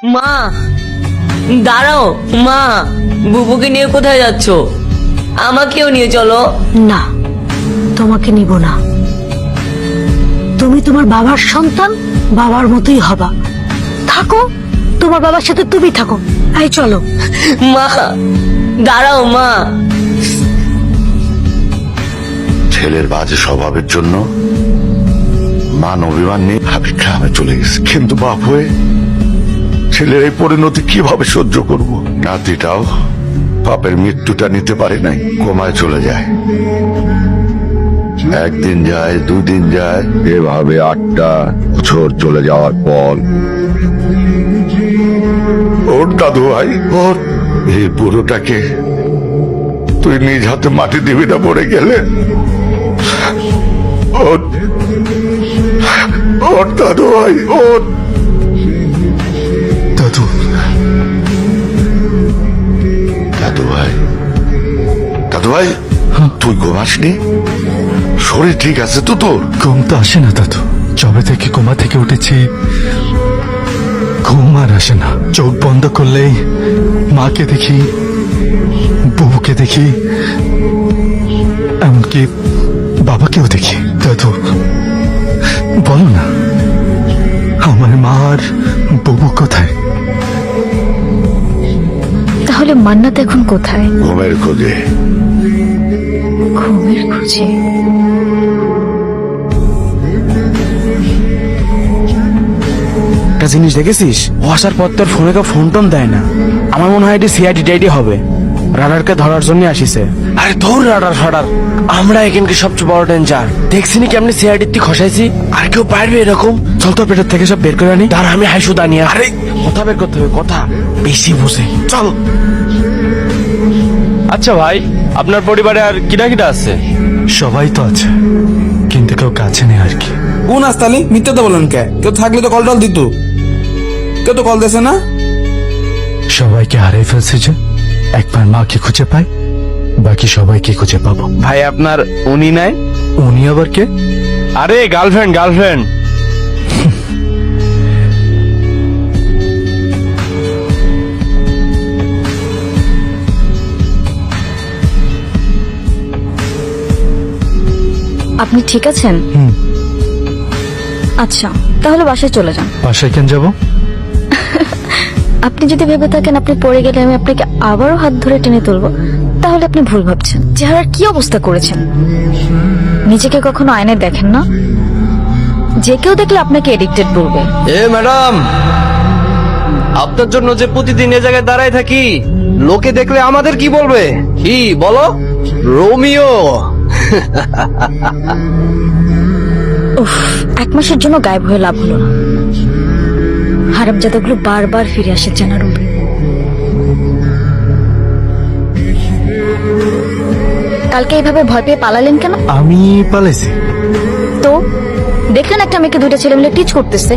মা দাঁড়াও, মা বুবুকে নিয়ে কোথায় যাচ্ছ? আমাকেও নিয়ে চলো। না, তোমাকে নিব না। তুমি তোমার বাবার সন্তান, বাবার মতোই হবা। থাকো, তোমার বাবার সাথে তুমি থাকো। এই চলো। মা দাঁড়াও, মা। ছেলের বাজে স্বভাবের জন্য মান অভিমান নিয়ে হাবিব গ্রামে চলে গেছে, কিন্তু বাপ হয়ে ছেলের এই পরিণতি কিভাবে সহ্য করব? নাতিটাও বাপের মৃত্যুটা নিতে পারে নাই, কোমায় চলে যায়। একদিন যায়, দুদিন যায়, এভাবে 8টা বছর চলে যাওয়ার পর ওর দাদু ভাই ওর এই বুড়োটাকে তুই নিজ হাতে মাটি দিবি না পড়ে গেলে। ওর ওর দাদু ভাই ওর দাদু দাদু ভাই দাদু ভাই তুই ঘুমাসনি? শরীর ঠিক আছে তো তোর? ঘুম তো আসে না দাদু, যবে থেকে কোমা থেকে উঠেছি ঘুম আর আসে না। চোখ বন্ধ করলেই মাকে দেখি, বুবুকে দেখি, এমনকি বাবাকেও দেখি। দাদু বলো না, আমার মা আর বুবু কোথায়? তাহলে মান্নাত এখন কোথায়? ঘুমের খোঁজে। ঘুমের খোঁজে? একটা জিনিস দেখেছিস, ও আসার পর তোর ফোনে কেউ ফোন টোন দেয় না। আমার মনে হয় এটি সিআইডি টাইডি হবে, রাডারকে ধরার জন্য আসিছে। আরে ধর রাডার ফাডার, আমরা এখানকে সবচেয়ে বড় ডেঞ্জার। দেখছিনি কেমনি সিআইডির তুই খসাইছি? আর কেউ পারবে এরকম? চল তো পেটের থেকে সব বের করে আনি। তার আমি হাইসু দানিয়া। আরে কথা বের করতে হবে, কথা বেশি বুঝে। চল। আচ্ছা ভাই, আপনার পরিবারে আর কিনা কিনা আছে? সবাই তো আছে, কিন্তু কেউ কাছে নেই আর কি। কোন আসতালি মিথ্যা তো বলেন কে? কেউ থাকলে তো কল টল দিত, কেউ তো কল দিছে না। সবাইকে হারিয়ে ফেলছি যে একবার মাকে খুঁজে পাই, বাকি সবাইকে খুঁজে পাবো। ভাই আপনার উনি নাই? উনি আবার কে? আরে গার্লফ্রেন্ড গার্লফ্রেন্ড। আপনি ঠিক আছেন? আচ্ছা, তাহলে বাসায় চলে যান। বাসায় কেন যাবো? আপনি যদি ভেবে থাকেন আপনি পড়ে গেলে আমি আপনাকে আবারও হাত ধরে টেনে তুলবো, তাহলে আপনি ভুল ভাবছেন। চেহারার কি অবস্থা করেছেন! নিজেকে কখনো আয়নায় দেখেন না? যে কেউ দেখলে আপনাকে এডিক্টেড বলবে। এ ম্যাডাম, আপনার জন্য যে প্রতিদিন এ জায়গায় দাঁড়ায় থাকি, লোকে দেখলে আমাদের কি বলবে? কি বলো? রোমিও। উফ, 1 মাসের জন্য গায়েব হয়ে লাভ হলো না। হারামজাদাগুলো বারবার ফিরে আসে জানার রূপে। কালকে এইভাবে ভয় পেয়ে পালালেন কেন? আমি পালাইছি? তো দেখলেন একটা মেয়েকে 2টা ছেলে মিলে টিচ করতেছে,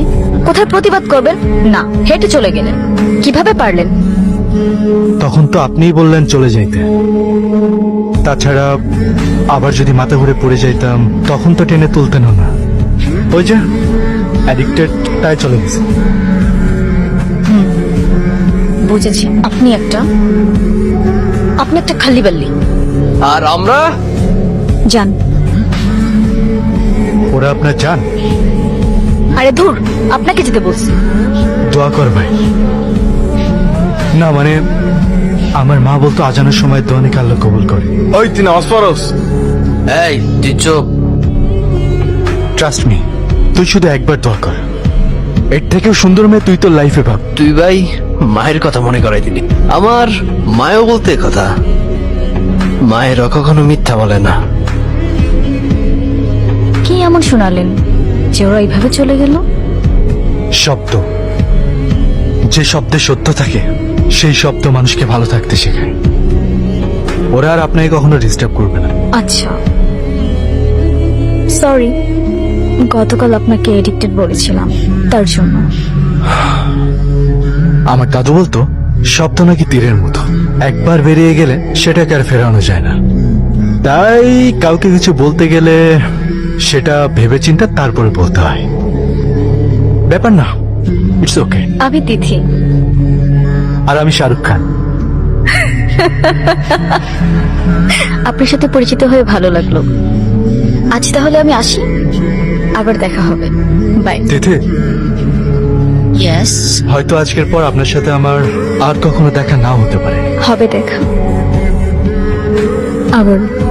কোথায় প্রতিবাদ করবেন না, হেঁটে চলে গেলেন। কিভাবে পারলেন? তখন তো আপনিই বললেন চলে যাইতে। তাছাড়া আবার যদি মাথা ঘুরে পড়ে যাইতাম তখন তো টেনে তুলতেন না। ওই যে অ্যাডিক্টেড, তাই চলে গেছে। বুঝেছি, আপনি একটা খালি বাল্লি। আর আমরা যান। ওরা আপনার জান? আরে ধুর, আপনাকে যেতে বলছি। দোয়া কর ভাই। না মানে আমার মা বলতো আজানের সময় দোয়া নাকি আল্লাহ কবুল করে। ওই তুই নামাজ পড়স? এই তুই চুপ। ট্রাস্ট মি, তুই শুধু একবার দোয়া কর। এর থেকেও সুন্দর মেয়ে তুই তো লাইফে ভাব। তুই ভাই মায়ের কথা মনে করাই দিলি। আমার মায়ও বলতে কথা, মায়েরও কখনো মিথ্যা বলে না। কি এমন শোনালেন যে ওরা এইভাবে চলে গেল? শব্দ, যে শব্দে সত্য থাকে সেই শব্দ মানুষকে ভালো থাকতে শেখায়। ওরা আর আপনাকে কখনো ডিস্টার্ব করবে না। আচ্ছা, সরি, গতকাল আপনাকে এডিক্টেড বলেছিলাম তার জন্য। আমার দাদু বলতো শব্দ নাকি তীরের মতো, একবার বেরিয়ে গেলে সেটাকে আর ফেরানো যায় না। তাই কাউকে কিছু বলতে গেলে সেটা ভেবেচিন্তে তারপরে বলতে হয়। ব্যাপার না, ইটস ওকে। আমি তিথি। আর আমি শাহরুখ খান। আপনার সাথে পরিচিত হয়ে ভালো লাগলো। আজ তাহলে আমি আসি, আবার দেখা হবে। বাই। তিথি, হয়তো আজকের পর আপনার সাথে আমার আর কখনো দেখা নাও হতে পারে। হবে দেখা আবার।